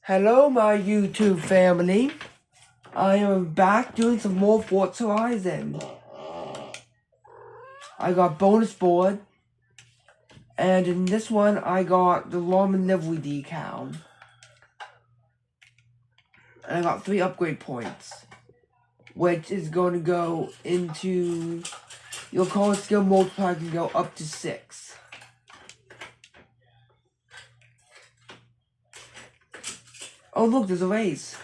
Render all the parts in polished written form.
Hello, my YouTube family. I am back doing some more Forza Horizon. I got bonus board, and in this one, I got the Lawman livery decal. And I got 3 upgrade points, which is going to go into your car skill multiplier can go up to 6. Oh, look, there's a race.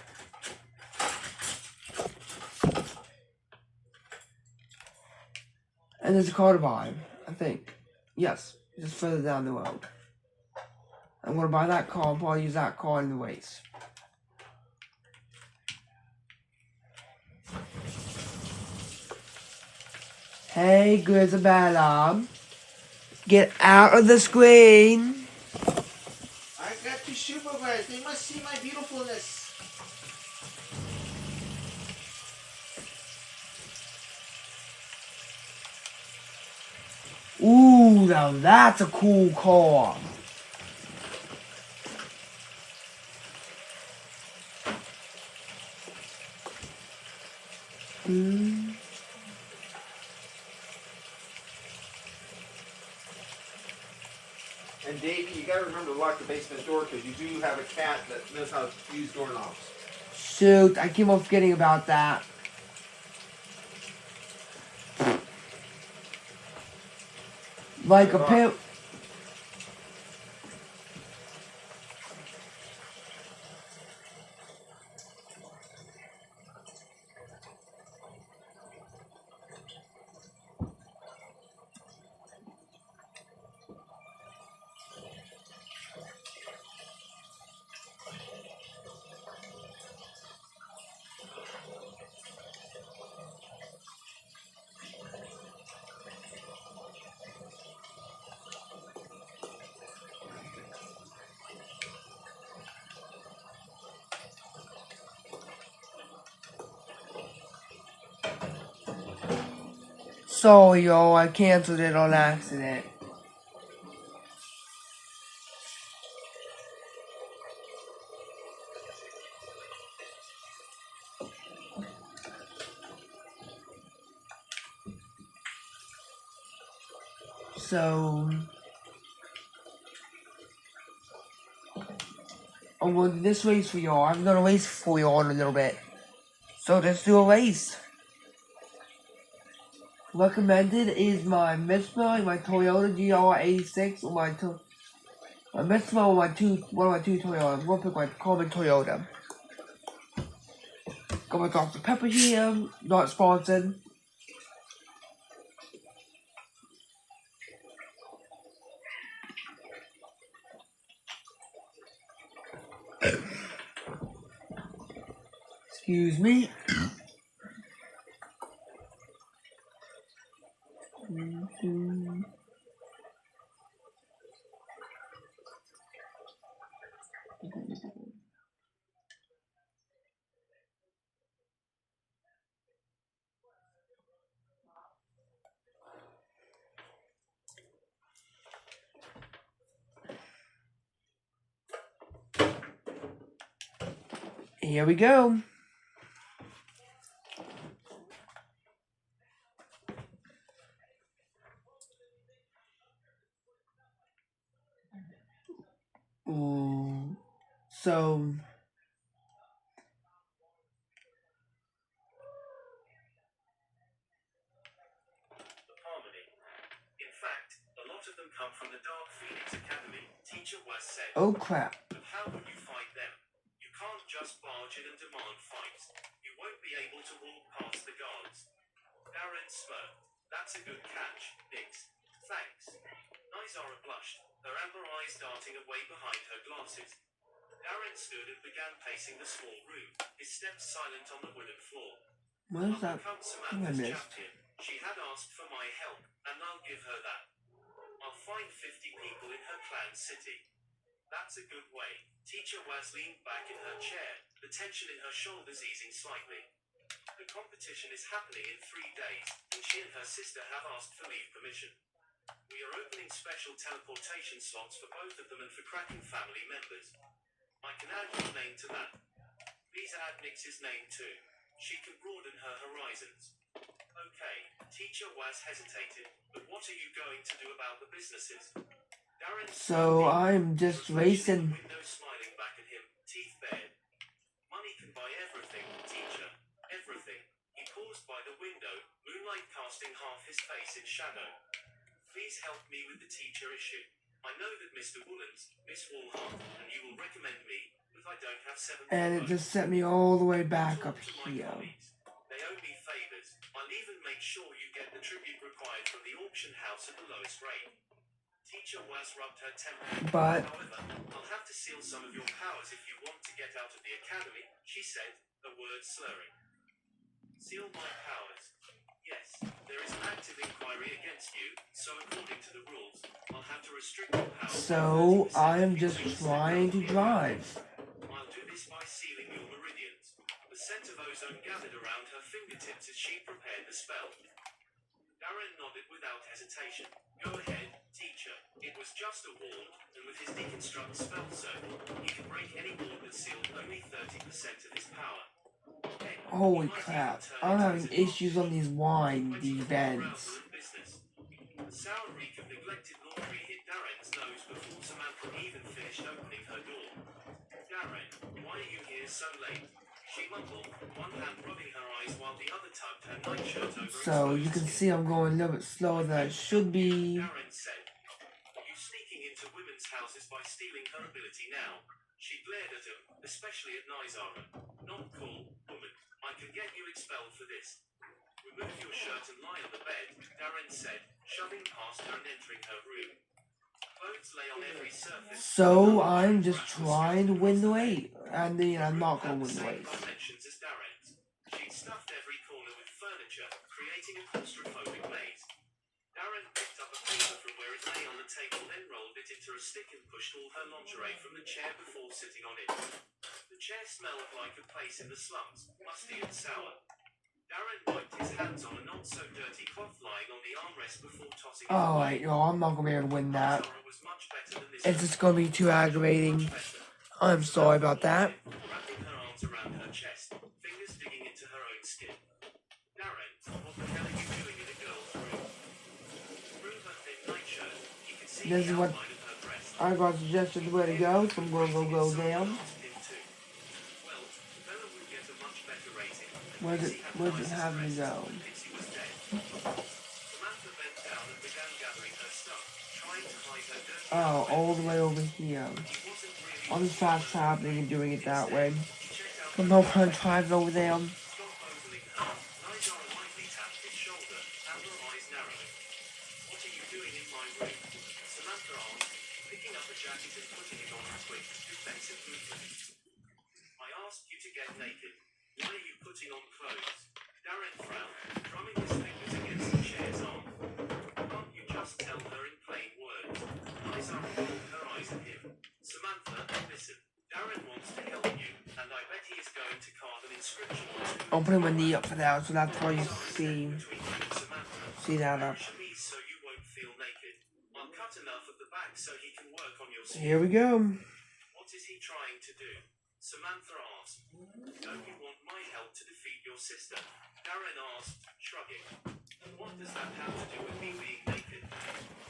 And there's a car to buy, I think. Yes, just further down the road. I'm going to buy that car and probably use that car in the race. Hey, Grisabella. Get out of the screen. I got to supervise. They must see my beautifulness. Ooh, now that's a cool car. Hmm. And Davey, you gotta remember to lock the basement door because you do have a cat that knows how to use doorknobs. Shoot, I keep on forgetting about that. Like a pair. Sorry, yo, I canceled it on accident. So, I'm going to do this race for y'all. I'm going to race for y'all in a little bit. So, let's do a race. Recommended is my Mistral, my Toyota GR86, or my Mistral, or one of my two Toyotas. I'm going to pick my common Toyota. Got my Dr. Pepper here, not sponsored. Excuse me. Here we go. Ooh. So, harmony. In fact, a lot of them come from the Dark Phoenix Academy, Teacher was said. oh crap. But how would you fight them? You can't just barge in and demand fights. You won't be able to walk past the guards. Darren smirked. That's a good catch, Nix. Thanks. Nizara blushed, her amber eyes darting away behind her glasses. Darren stood and began pacing the small room, his steps silent on the wooden floor. What is that? I've become I Samantha's missed. champion. She had asked for my help, and I'll give her that. I'll find 50 people in her clan city. That's a good way. Teacher Was leaned back in her chair, the tension in her shoulders easing slightly. The competition is happening in 3 days, and she and her sister have asked for leave permission. We are opening special teleportation slots for both of them and for Kraken family members. I can add your name to that. Please add Nix's name too. She can broaden her horizons. Okay, teacher was hesitated, but what are you going to do about the businesses? Darren So I'm just racing. Window smiling back at him, teeth bared. Money can buy everything, teacher. Everything. He paused by the window, moonlight casting half his face in shadow. Please help me with the teacher issue. I know that Mr. Woolens, Miss Woolhart, and you will recommend me, but I don't have 7 And it votes. just set me all the way back Talk up to my here. colleagues. They owe me favors. I'll even make sure you get the tribute required from the auction house at the lowest rate. Teacher Was rubbed her temple. But However, I'll have to seal some of your powers if you want to get out of the academy, she said, a word slurring. Seal my powers. Yes, there is an active inquiry against you, so according to the rules, I'll have to restrict your powers. so I'm just trying to drive. I'll do this by sealing your meridians. The scent of ozone gathered around her fingertips as she prepared the spell. Darren nodded without hesitation. Go ahead, teacher. It was just a ward, and with his deconstruct spell circle, he can break any ward that sealed only 30% of his power. Hey, Holy crap, I'm having issues on these beds. The sour reek of neglected laundry hit Darren's nose before Samantha even finished opening her door. Darren, why are you here so late? She mumbled, one hand rubbing her eyes while the other tugged her nightshirt over. So you can see I'm going a little bit slower than I should be. Darren said, you sneaking into women's houses by stealing her ability now. She glared at him, especially at Nizara. Not cool, woman. I can get you expelled for this. Remove your shirt and lie on the bed, Darren said, shoving past her and entering her room. Clothes lay on every surface. So I'm just trying to win the race. And then I'm not going to win the race. Dimensions as Darren's. She'd stuffed every corner with furniture, creating a claustrophobic maze. Darren picked up a paper from where it lay on the table, then rolled it into a stick and pushed all her lingerie from the chair before sitting on it. The chair smelled like a place in the slums, musty and sour. Darren wiped his hands on a not-so-dirty cloth lying on the armrest before tossing it away. Alright, yo, I'm not going to be able to win that. Nizara was much better than this. It's just going to be too aggravating. I'm sorry about that. Wrapping her arms around her chest, fingers digging into her own skin. Darren, what the hell are you doing in a girl's room? Through her thin nightshirt, you could see This is the what outline of her breast. I got suggested where to go, so I'm going to go down. Well, Bella would get a much better rating. Where's it have me go? Pixie was dead. Samantha bent down and began gathering her stuff, trying to hide her dirty Oh, all the way over here. He wasn't really I'm just fast traveling and doing it that way. I'm not trying to drive over there. Stop opening her. Nizara lightly tapped his shoulder, and her eyes narrowing. What are you doing in my room? Samantha asked, picking up a jacket and putting it on a quick, defensive movement. I asked you to get naked. Why are you putting on clothes? Darren frowned, drumming his fingers against the chair's arm. Can't you just tell her in plain words? Nizara rolled her eyes at him. Samantha, listen. Darren wants to help you, and I bet he is going to carve an inscription or two. I'm putting my knee up for now, so that's why you see that up. So you won't feel naked. I'll cut enough at the back so he can work on your skin. Here we go. What is he trying to do? Samantha asked. Don't you want my help to defeat your sister? Darren asked, shrugging. What does that have to do with me being naked?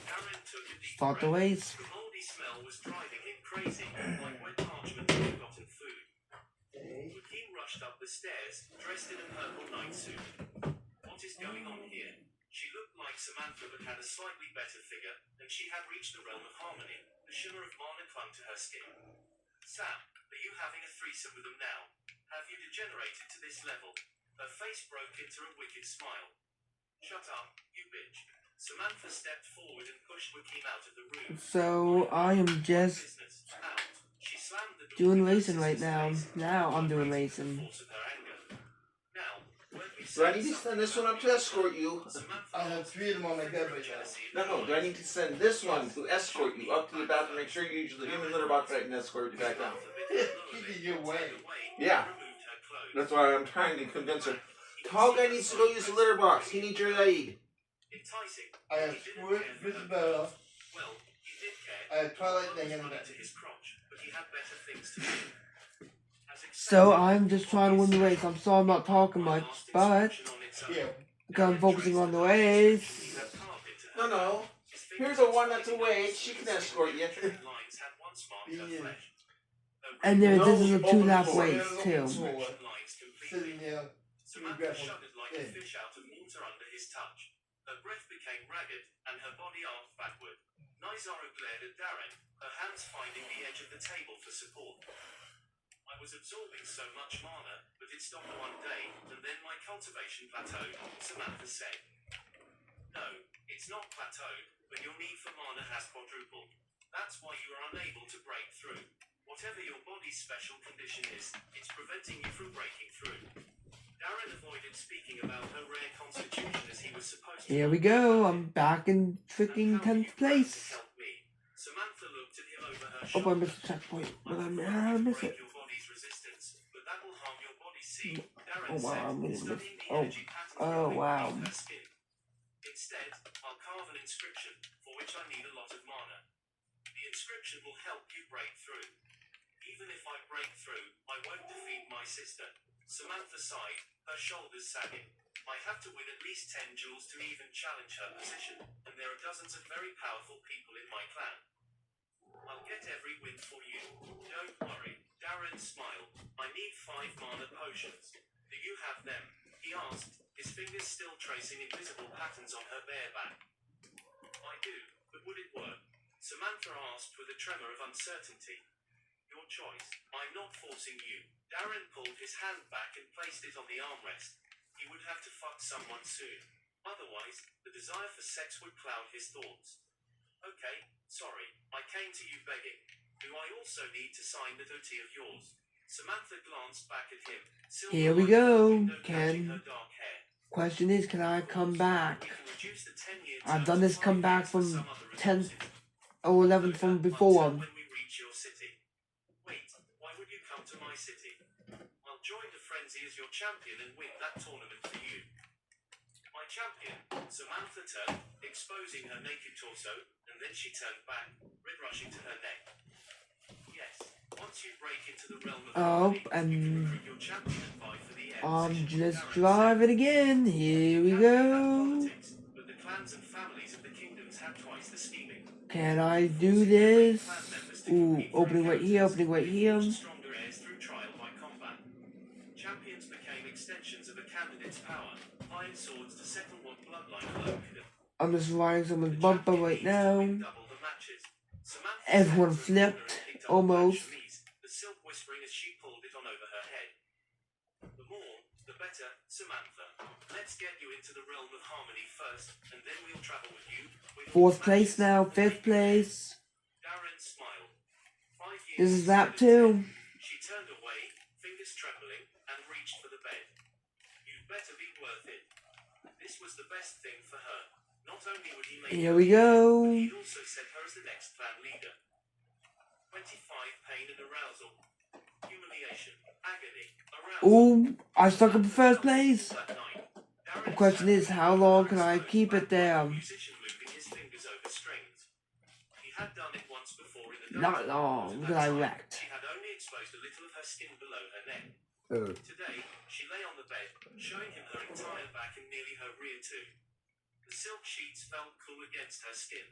Darren took a deep Start the breath. race. The moldy smell was driving him crazy, like wet parchment and forgotten food. Joaquin rushed up the stairs, dressed in a purple night suit. What is going on here? She looked like Samantha but had a slightly better figure, and she had reached the realm of harmony. The shimmer of mana clung to her skin. Sam, are you having a threesome with them now? Have you degenerated to this level? Her face broke into a wicked smile. Shut up, you bitch. Samantha stepped forward and pushed Joaquin out of the room. So I am just Business. Out. She slammed the door doing in her racing right sister's now. face, Now I'm doing vibrating the racing. force of her anger. Now, when we Do I say need to something send this one about up to escort you? Samantha I have 3 of them on my bed right now. No, do I need to send this one to escort you up to the bathroom, make sure you use the human litter box right and escort you back down? Keep your way. Yeah. That's why I'm trying to convince her. Tall guy needs to go use the litter box. He needs your aid. I have Squirt, Isabella, Well, he did care. I have Twilight He Day and was a running to his crotch, but he had better things to do. So I'm just trying to win the race. I'm sorry I'm not talking much, but Yeah. I'm focusing on the race. No. Here's a one that's away. She can escort you. Yeah. And there, this is a Open 2-lap floor. race too. Sitting there. Samantha shuddered like a Yeah. fish out of water under his touch. Her breath became ragged, and her body arched backward. Nizara glared at Darren, her hands finding the edge of the table for support. I was absorbing so much mana, but it stopped one day, and then my cultivation plateaued, Samantha said. No, it's not plateaued, but your need for mana has quadrupled. That's why you are unable to break through. Whatever your body's special condition is, it's preventing you from breaking through. Darren avoided speaking about her rare constitution as he was supposed to. Here we go. I'm back in freaking 10th place. Samantha looked at him over her Oh, I shoulder. missed the checkpoint. Well, I miss it. Your body's resistance, but that will harm your body's seed. Darren Oh wow, said, I'm gonna miss. studying the Oh, energy patterns oh growing wow. beneath her skin. Instead, I'll carve an inscription, for which I need a lot of mana. The inscription will help you break through. Even if I break through, I won't defeat my sister. Samantha sighed, her shoulders sagging. I have to win at least 10 duels to even challenge her position, and there are dozens of very powerful people in my clan. I'll get every win for you. Don't worry. Darren smiled. I need 5 mana potions. Do you have them? He asked, his fingers still tracing invisible patterns on her bare back. I do, but would it work? Samantha asked with a tremor of uncertainty. Your choice. I'm not forcing you. Darren pulled his hand back and placed it on the armrest. He would have to fuck someone soon. Otherwise, the desire for sex would cloud his thoughts. Okay, sorry, I came to you begging. Do I also need to sign that OT of yours? Samantha glanced back at him. Here we go. Question is, can I come back? I've done this comeback from 10th or 11th from before. Wait, why would you come to my city? I'll join the frenzy as your champion and win that tournament for you. My champion, Samantha turned, exposing her naked torso, and then she turned back, red rushing to her neck. Yes, once you break into the realm of harmony, you can recruit your champion and vie for the air. Let's drive it again. Here we go. But the clans and families of the kingdoms have twice the scheming. Can I do this? Ooh, opening right here, opening right here. Stronger heirs through trial by combat. Champions became extensions of a candidate's power. Iron swords to settle what bloodline alone could. I'm just riding someone's bumper right now. Everyone flipped, almost. The silk whispering as she pulled it on over her head. The more, the better, Samantha. Let's get you into the realm of harmony first, and then we'll travel with you. 4th place now, 5th place. Darren smiled. 5 years This is lap 2. She turned away, fingers trembling, and reached for the bed. You'd better be worth it. This was the best thing for her. Not only would he make Here we go. but he'd also set her as the next clan leader. 25 pain and arousal. Humiliation, agony, arousal. Ooh, I stuck up in 1st place. The question is, how long can I keep it there? Musician looping his fingers over strings. He had done it once before in the Not long, because I wrecked. She had only exposed a little of her skin below her neck. Today, she lay on the bed, showing him her entire back and nearly her rear too. The silk sheets felt cool against her skin,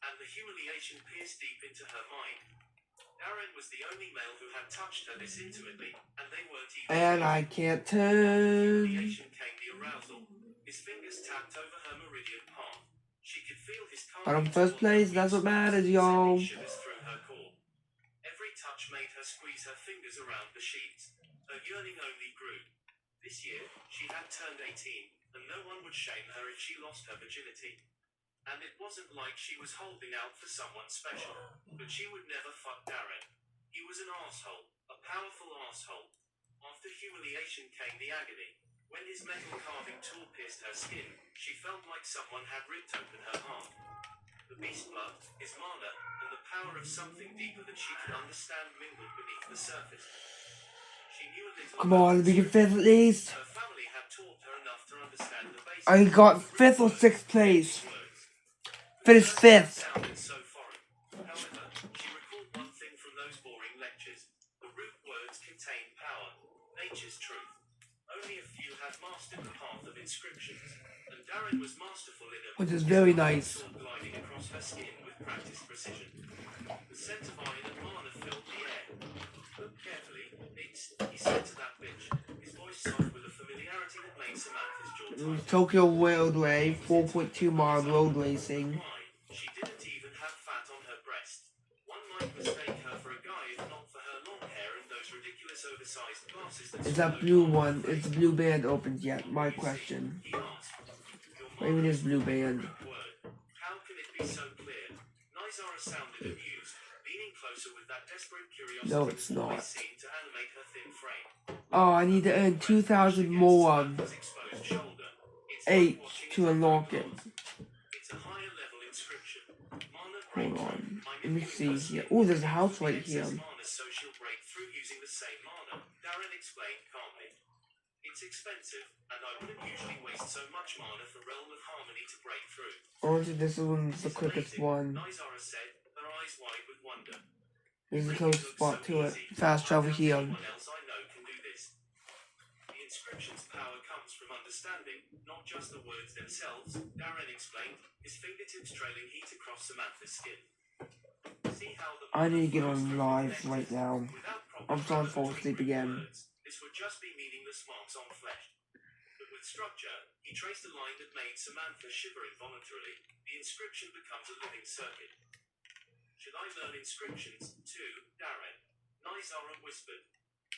and the humiliation pierced deep into her mind. Darren was the only male who had touched her this intimately, and they weren't even. And I can't turn. Humiliation came the arousal. His fingers tapped over her meridian palm. She could feel his But I'm 1st place, that's what matters, y'all. shivers through her core. Every touch made her squeeze her fingers around the sheets. Her yearning only grew. This year, she had turned 18, and no one would shame her if she lost her virginity. And it wasn't like she was holding out for someone special, but she would never fuck Darren. He was an asshole, a powerful asshole. After humiliation came the agony. When his metal carving tool pierced her skin, she felt like someone had ripped open her heart. The beast blood, his mana, and the power of something deeper than she could understand mingled beneath the surface. She knew a little. Come on, we get 5th at least. Her family had taught her enough to understand the basics. I got 5th or 6th place. Finished 5th. Sounded so foreign. However, she recalled one thing from those boring lectures. words contain power, nature's truth. Only a few had mastered the path of inscriptions, and Darren was masterful in them. Which is very nice. Gliding across her skin with practiced precision. The scent of iron and mana filled the air. Look carefully, Nix, he said to that bitch, his voice soft with a familiarity that made Samantha's jaw tighten. Tokyo Railway, 4.2 mile road racing. Why? She didn't even have fat on her breast. One might mistake her for a guy if not for her long hair and those ridiculous oversized glasses that Is that blue one? Is the blue band opened yet? My question. he asked. What even is blue band? How can it be so clear? Nizara sounded amused, leaning closer with that desperate curiosity. No, it's not. Seemed to animate her thin frame. Oh, I need to earn 2,000 more H to unlock it. It's a higher level inscription. Hold on. Let me see here. Oh, there's a house right here. So she'll break through using the same mana, Darren explained calmly. It's expensive, and I wouldn't usually waste so much mana for Realm of Harmony to break through. Honestly, this one's the quickest one. Nizara said, her eyes wide with wonder. There's a close spot to it. Fast travel here. Anyone else I know can do this. The inscription's power comes from understanding, not just the words themselves, Darren explained, his fingertips trailing heat across Samantha's skin. See how the I need to get on live right now. I'm trying to fall asleep again. this would just be meaningless marks on flesh. But with structure, he traced a line that made Samantha shiver involuntarily. The inscription becomes a living circuit. Should I learn inscriptions, too, Darren? Nizara whispered.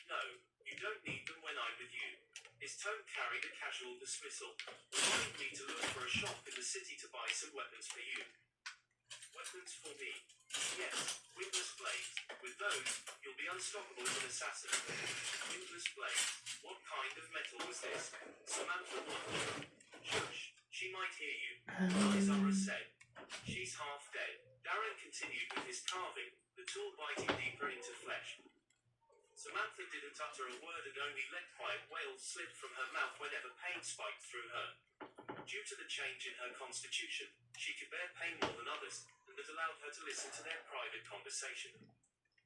No, you don't need them when I'm with you. His tone carried a casual dismissal, reminding me to look for a shop in the city to buy some weapons for you. Weapons for me? Yes, windless blades. With those, you'll be unstoppable as an assassin. Windless blades? What kind of metal was this? Samantha wondered. Shush, she might hear you. Nizara said. She's half dead. Darren continued with his carving, the tool biting deeper into flesh. Samantha didn't utter a word and only let quiet wails slip from her mouth whenever pain spiked through her. Due to the change in her constitution, she could bear pain more than others, and that allowed her to listen to their private conversation.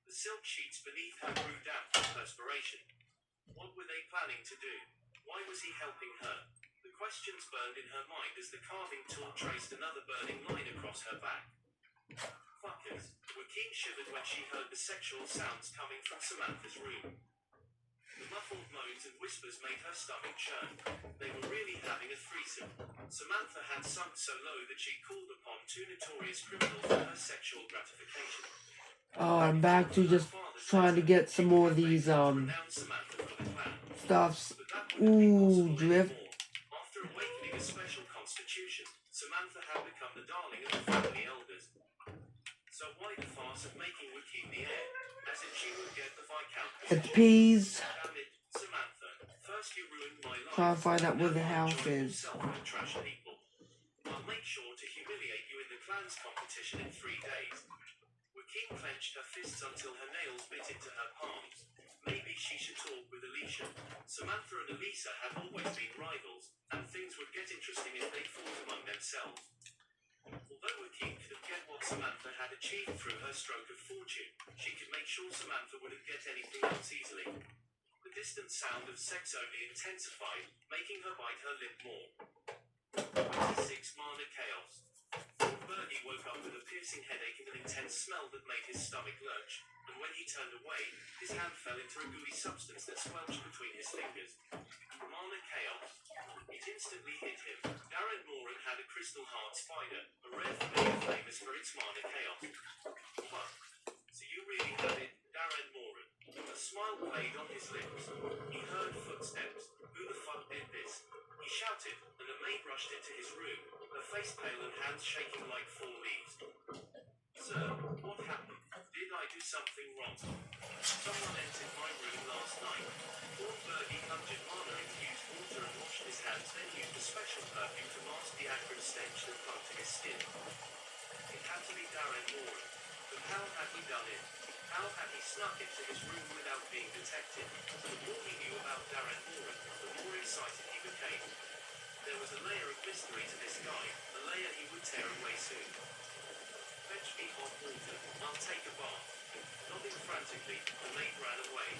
The silk sheets beneath her grew damp with perspiration. What were they planning to do? Why was he helping her? The questions burned in her mind as the carving tool traced another burning line across her back. Fuckers. Joaquin shivered when she heard the sexual sounds coming from Samantha's room. The muffled moans and whispers made her stomach churn. They were really having a threesome. Samantha had sunk so low that she called upon two notorious criminals for her sexual gratification. Oh, I'm back to just trying to get some more of these, stuffs. Ooh, drift. After awakening a special constitution, Samantha had become the darling of the family elders. So why the farce of making Joaquin the heir? As if she would get the Viscount Hit the position. peas. Damn it, Samantha. First you ruined my life. Trying to find out where the house is. Trash people. I'll make sure to humiliate you in the clans competition in 3 days. Joaquin clenched her fists until her nails bit into her palms. Maybe she should talk with Alicia. Samantha and Elisa had always been rivals, and things would get interesting if they fought among themselves. Although Joaquin couldn't get what Samantha had achieved through her stroke of fortune, she could make sure Samantha wouldn't get anything else easily. The distant sound of sex only intensified, making her bite her lip more. 26 mana chaos. Bernie woke up with a piercing headache and an intense smell that made his stomach lurch, and when he turned away, his hand fell into a gooey substance that squelched between his fingers. Mana chaos. It instantly hit him. Darren Moran had a crystal heart spider, a rare familiar famous for its mana chaos. What? So you really have it, Darren Moran. A smile played on his lips. He heard footsteps. Who the fuck did this? He shouted, and a maid rushed into his room, her face pale and hands shaking like fall leaves. Sir, what happened? Did I do something wrong? Someone entered my room last night. Lord Bergie conjured mana infused water and washed his hands, then used a special perfume to mask the acrid stench that clung to his skin. It had to be Darren Moran. But how had he done it? How had he snuck into his room without being detected? The more he knew about Darren Moran, the more excited he became. There was a layer of mystery to this guy, a layer he would tear away soon. Fetch me hot water. I'll take a bath. Nodding frantically, the maid ran away.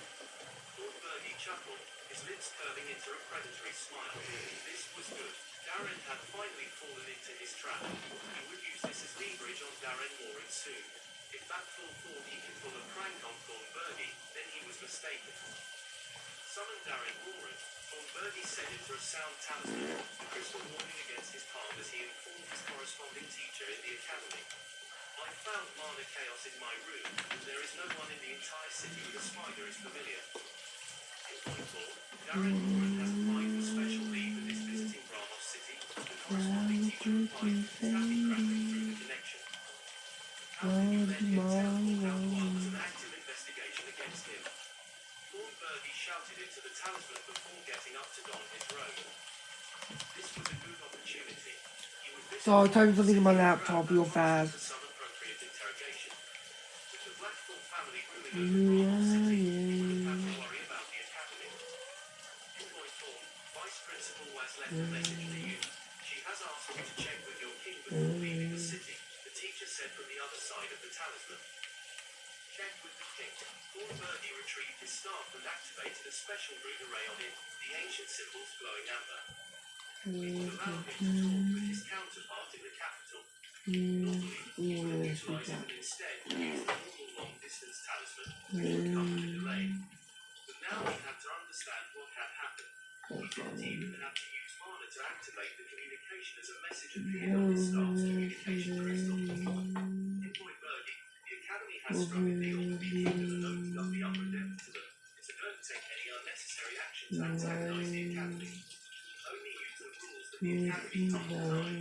chuckled, his lips curving into a predatory smile. This was good. Darren had finally fallen into his trap. He would use this as leverage on Darren Moran soon. If that fool thought he could pull a prank on Thornbergy, then he was mistaken. Summon Darren Moran, Thornbergy said into a sound talisman, the crystal warning against his palm as he informed his corresponding teacher in the academy. I found mana chaos in my room, and there is no one in the entire city with a spider as familiar. In point 4, Darren Moran has applied for special leave and is visiting Ramos City. The corresponding teacher replied, tapping crackling through the connection. How can you let him tell Hawk was an active investigation against him? Thornbergy shouted into the talisman before getting up to don his robe. This was a good opportunity. He would visit So I'll type something on my laptop real fast. for some appropriate interrogation. With the Blackthorn family ruling over Ramos City, he wouldn't have to worry about the academy. In point 4, Vice Principal has left a message for you. She has asked you to check with your king before leaving the city, the teacher said from the other side of the talisman. Check with the king. Thornbergy retrieved his staff and activated a special rune array on it, the ancient symbols glowing amber. It would allow him to talk with his counterpart in the capital. Normally, he would have utilized it and instead used the normal long-distance talisman, which would come with a delay. But now he had to understand what had happened. He didn't even have to use mana to activate the communication as a message appeared on his staff's communication crystal. In Point Bergie, the Academy has struck a deal with the Kingdom and opened up the upper depth to them. So don't take any unnecessary action to antagonize the Academy. Only use the rules that the Academy can't deny.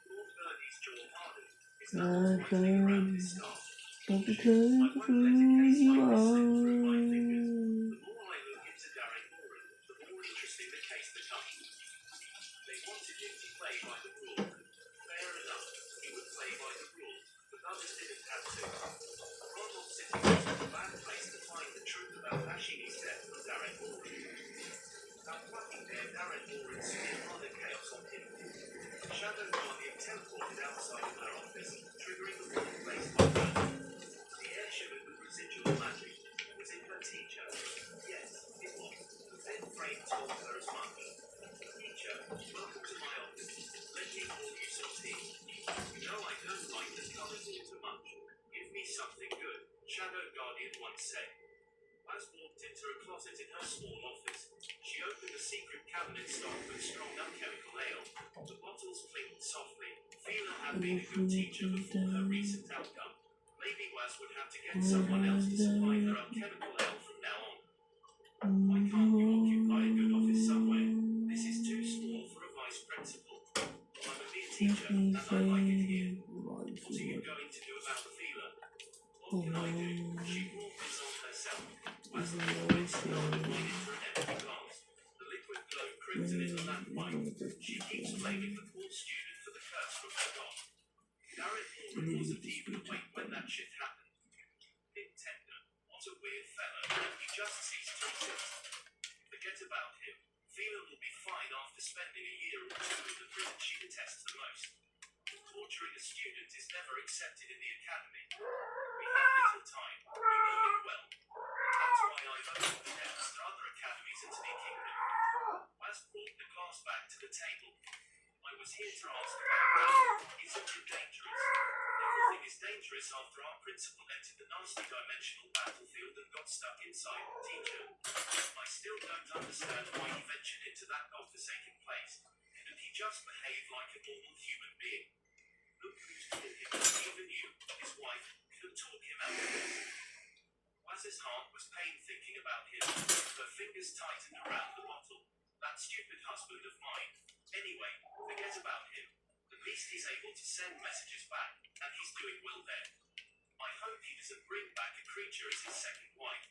Lord Bergie's jaw hardened. His knuckles whitening around his staff. I won't let a case like this slip through my fingers. The more I look into Darren Moran, the more interesting the case becomes. They wanted him to play by the rules. Fair enough, he would play by the rules, but others didn't have to. Rondell City wasn't a bad place to find the truth about Hashini's death from Darren Moran. How fucking dare Darren Moran spear mana chaos on him? Shadow Guardian teleported outside of her office, triggering the wall placed by her. The air shimmered with residual magic. Was it her teacher? Yes, it was. The thin frame told her as much. Teacher, welcome to my office. Let me pour you some tea. You know I don't like this colours all too much. Give me something good, Shadow Guardian once said. As walked into a closet in her small office. She opened a secret cabinet stocked with strong alchemical ale. The bottles clinked softly. Phila had been a good teacher before her recent outcome. Maybe Waz would have to get someone else to supply her alchemical ale from now on. Why can't you occupy a good office somewhere? This is too small for a vice principal. I'm a mere teacher, and I like it here. What are you going to do about the Phila? What can I do? She brought this on herself. As the liquid slowly went into an empty glass. The liquid glowed crimson in the lamp light. She keeps blaming the poor student for the curse from her god. Darren Moran wasn't even awake when that shit happened. Big tender, what a weird fellow. He just sees tweeters. Forget about him. Phila will be fine after spending a year or two in the prison she detests the most. Torturing a student is never accepted in the academy. We have little time. You know it well. That's why I've opened the depths to other academies and to the kingdom. Waz brought the glass back to the table. I was here to ask about that. Isn't it dangerous? Everything is dangerous after our principal entered the nasty dimensional battlefield and got stuck inside, teacher. I still don't understand why he ventured into that godforsaken place. Couldn't he just behave like a normal human being? Look who's talking, even you, his wife, could talk him out of this. Waz's heart was pain thinking about him. Her fingers tightened around the bottle. That stupid husband of mine. Anyway, forget about him. At least he's able to send messages back, and he's doing well there. I hope he doesn't bring back a creature as his second wife.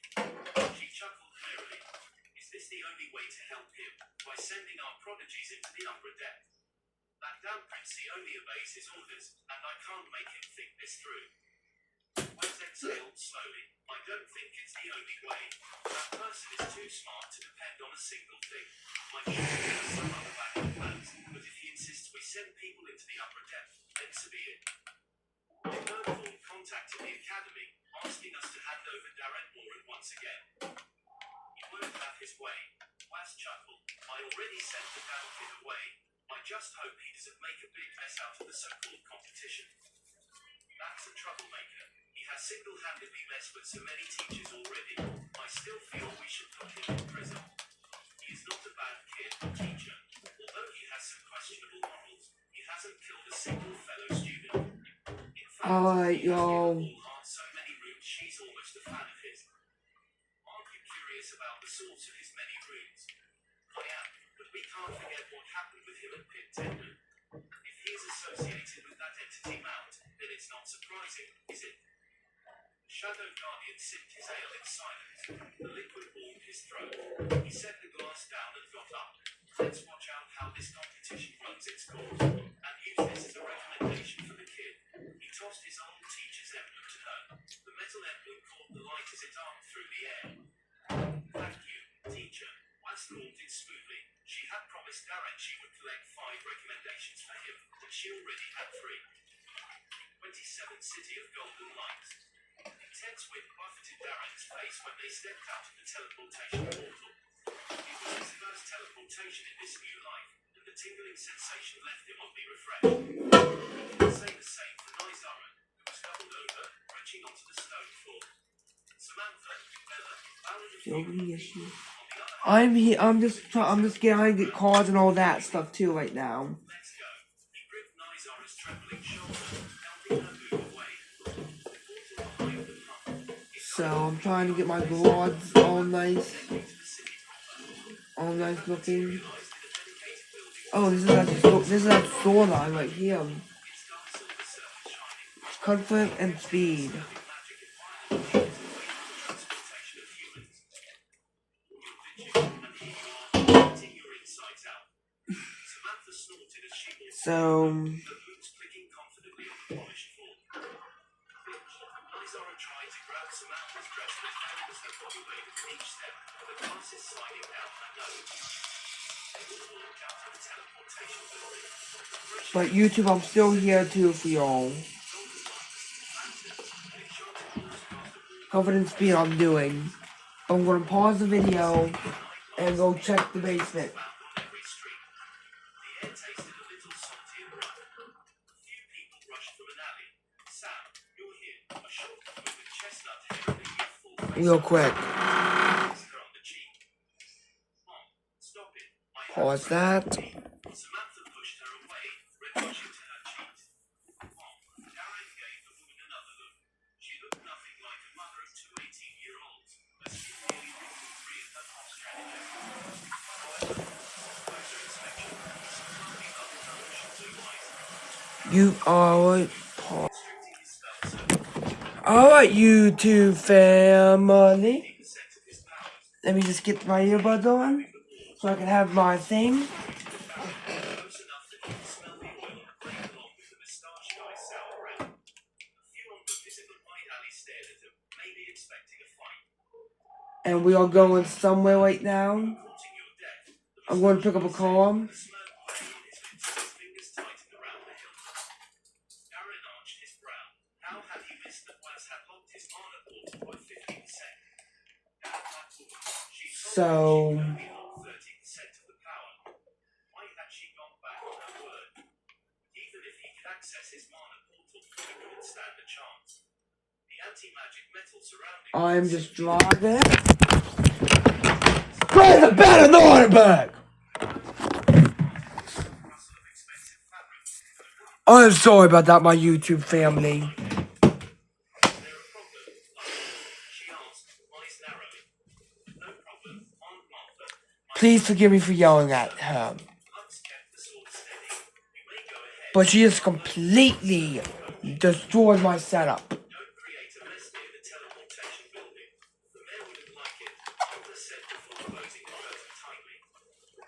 She chuckled merrily. Is this the only way to help him? By sending our prodigies into the upper depth? That damn Princey only obeys his orders, and I can't make him think this through. Waz exhaled slowly. I don't think it's the only way. That person is too smart to depend on a single thing. I'm sure he has some other backup plans, but if he insists we send people into the upper depth, then so be it. They Nerdform contacted the academy, asking us to hand over Darren Moran once again. He won't have his way. Was chuckled. I already sent the damn kid away. I just hope he doesn't make a big mess out of the so-called competition. That's a troublemaker. He has single-handedly messed with so many teachers already. I still feel we should put him in prison. He is not a bad kid or teacher. Although he has some questionable morals, he hasn't killed a single fellow student. In fact, Alright, he has y'all. given Paul so many rooms she's almost a fan of his. Aren't you curious about the source of his many rooms? I am, but we can't forget what happened with him at Pit Tender. If he is associated with that entity Mount, then it's not surprising, is it? Shadow Guardian sipped his ale in silence. The liquid warmed his throat. He set the glass down and got up. Let's watch out how this competition runs its course, and use this as a recommendation for the kid. He tossed his old teacher's emblem to her. The metal emblem caught the light as it arced through the air. Thank you, teacher. Was thought it smoothly. She had promised Darren she would collect 5 recommendations for him, and she already had 3. 27 City of Golden Lights. Intense wind buffeted Darren's face when they stepped out of the teleportation portal. It was his first teleportation in this new life, and the tingling sensation left him oddly refreshed. He could say the same for Nizara, who was doubled over, retching onto the stone floor. Samantha, Bella, Ballad of issue. I'm here. I'm just trying to get cards and all that stuff too right now. Let's go. He gripped Nizara's trembling shoulder, helping her move away. The portal behind them hummed. So I'm trying to get my garage all nice looking. Oh, this is that store line right here. Comfort and speed. So Nizara tried to grab Samantha's dress and found as her body waved at each step, the glasses sliding down her nose. They all walked out of the teleportation building. but YouTube, I'm still here too for y'all. Comfort and speed I'm doing. I'm gonna pause the video and go check the basement. The air tasted a little salty and rough. A few people rushed from an alley. Sam, you're here. A short woman with chestnut hair and a youthful face. Real quick. Kissed her on the cheek. Mom, stop it. I have Pause that. Samantha pushed her away, red rushing to her cheeks. Mom, Darren gave the woman another look. She looked nothing like a mother of 2 18-year-olds. Her skin nearly wrinkled free and her posture energetic. However, closer inspection, some lovely other nourishing blue eyes. You alright? Restricting his spell circle, Alright, YouTube family. the sense of his powers. Let me just get my earbuds on so I can have my thing. Close enough that he could smell the oil and play along with the moustache guy's sour breath. A few onlookers in the wide alley stared at him, maybe expecting a fight. And we are going somewhere right now. Courting your death, the I'm going to pick up a car. smirk playing on his lips as his fingers tightened around the hilt. Darren arched his brow. How had he missed that Waz had locked his mana portal by 50%? Damn that woman. She told So him she could only hold 30% of the power. Why had she gone back on her word? Even if he could access his mana portal, he couldn't stand a chance. The anti-magic metal surrounding I'm just driving. Where's the better Nordberg? rustle of expensive fabric. I'm sorry about that, my YouTube family. Is there a problem? She asked, eyes narrowing. No problem, Aunt Martha. Please forgive me for yelling at her. Lux kept the sword steady. You may go ahead. But she just completely destroyed my setup. Don't create a mess near the teleportation building. The mayor wouldn't like it. Arthur said before closing the curtain tightly.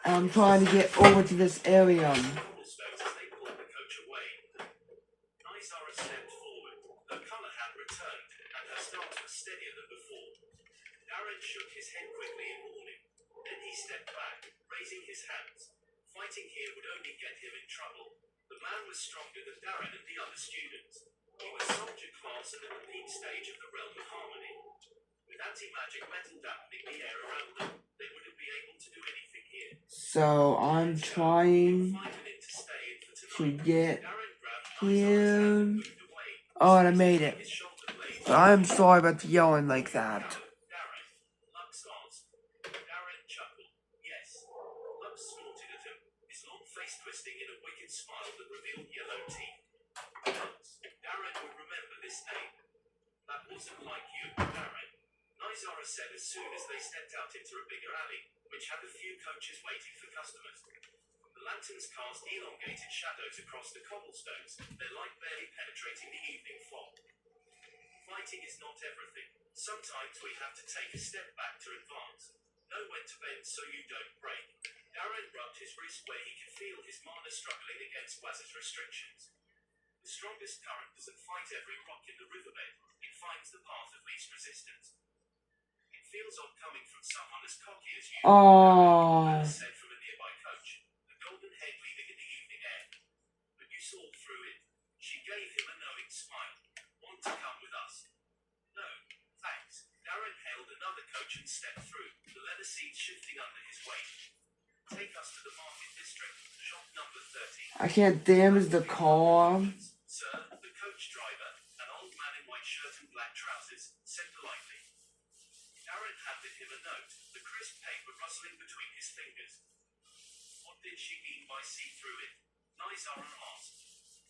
And I'm trying to get over to this area. Several stones as they pulled the coach away. Nizara stepped forward. Her colour had returned, and her stance was steadier than before. Darren shook his head quickly in warning. Then he stepped back, raising his hands. Fighting here would only get him in trouble. The man was stronger than Darren and the other students. He was soldier class and at the peak stage of the realm of harmony. With anti-magic metal dampening the air around them, they wouldn't be So I'm trying to get him. Oh, and I made it. But I'm sorry about yelling like that. Darren chuckled. Yes. Lux snorted at him, his long face twisting in a wicked smile that revealed yellow teeth. Lux. Darren would remember this name. That wasn't like you, Darren. Nizara said as soon as they stepped out into a bigger alley, which had a few coaches waiting for customers. The lanterns cast elongated shadows across the cobblestones, their light barely penetrating the evening fog. Fighting is not everything. Sometimes we have to take a step back to advance. Know when to bend so you don't break. Darren rubbed his wrist where he could feel his mana struggling against Waz's restrictions. The strongest current doesn't fight every rock in the riverbed. It finds the path of least resistance. It feels odd coming from someone as cocky as you. Oh. Said from a nearby coach, the golden head leaving in the evening air. But you saw through it. She gave him a knowing smile. Want to come with us? No, thanks. Darren hailed another coach and stepped through, the leather seats shifting under his weight. Take us to the market district, shop number 30. I can't damage the car. Sir, the coach driver, an old man in white shirt and black trousers, said politely. Darren handed him a note, the crisp paper rustling between his fingers. What did she mean by see through it? Nizara asked.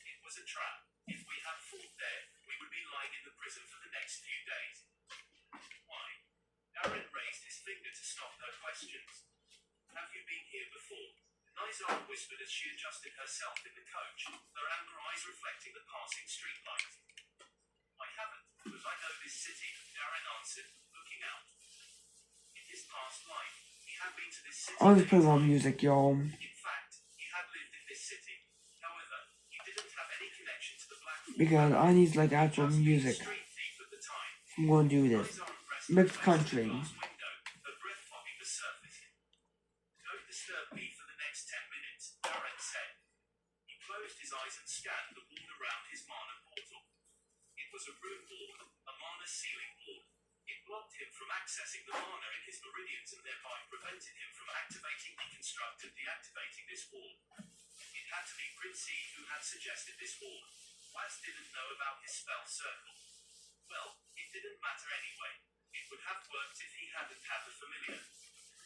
It was a trap. If we had fought there, we would be lying in the prison for the next few days. Why? Darren raised his finger to stop her questions. Have you been here before? Nizara whispered as she adjusted herself in the coach, her amber eyes reflecting the passing streetlight. I haven't, but I know this city, Darren answered, looking out. In his past life, he had been to this city. I'll just put more music, y'all. In fact, he had lived in this city. However, he didn't have any connection to the Black Forest. Because I need like actual music. Street thief at the time. I'm gonna do this. Nizara pressed Mixed her face to the country. glass window, her breath fogging the surface. Don't disturb me for the next 10 minutes, Darren said. He closed his eyes and scanned the wall around his mana portal. It was a rune board, a mana sealing board. It blocked him from accessing the mana in his meridians and thereby prevented him from activating, deconstruct, and deactivating this ward. It had to be Prince E who had suggested this ward. Waz didn't know about his spell circle. Well, it didn't matter anyway. It would have worked if he hadn't had the familiar.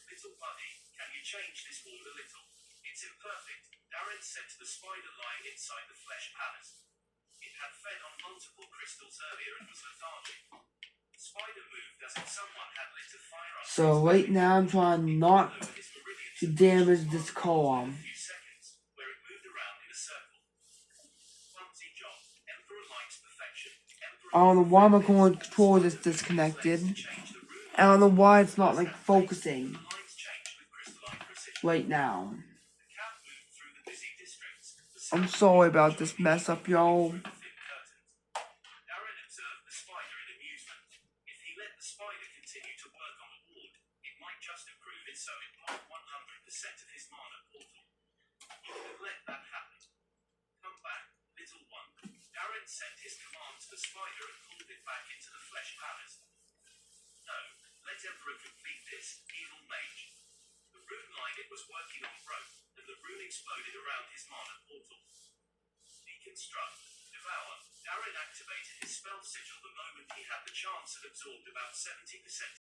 Little buddy, can you change this ward a little? It's imperfect, Darren said to the spider lying inside the flesh palace. It had fed on multiple crystals earlier and was lethargic. The spider moved as if someone had lit a fire up. So right now I'm trying not to damage this car. Where it moved around in a circle. Clumsy job. Emperor likes perfection. I don't know why my controller is disconnected. I don't know why it's not like focusing right now. I'm sorry about this mess up, y'all. Darren observed the spider in amusement. If he let the spider continue to work on the ward, it might just improve it so it blocked 100% of his mana portal. You could let that happen. Come back, little one. Darren sent his command to the spider and pulled it back into the flesh palace. No, let Emperor complete this, evil mage. The rune line it was working on broke, and the rune exploded around his mana portal. Deconstruct, devour. Darren activated his spell sigil the moment he had the chance and absorbed about 70%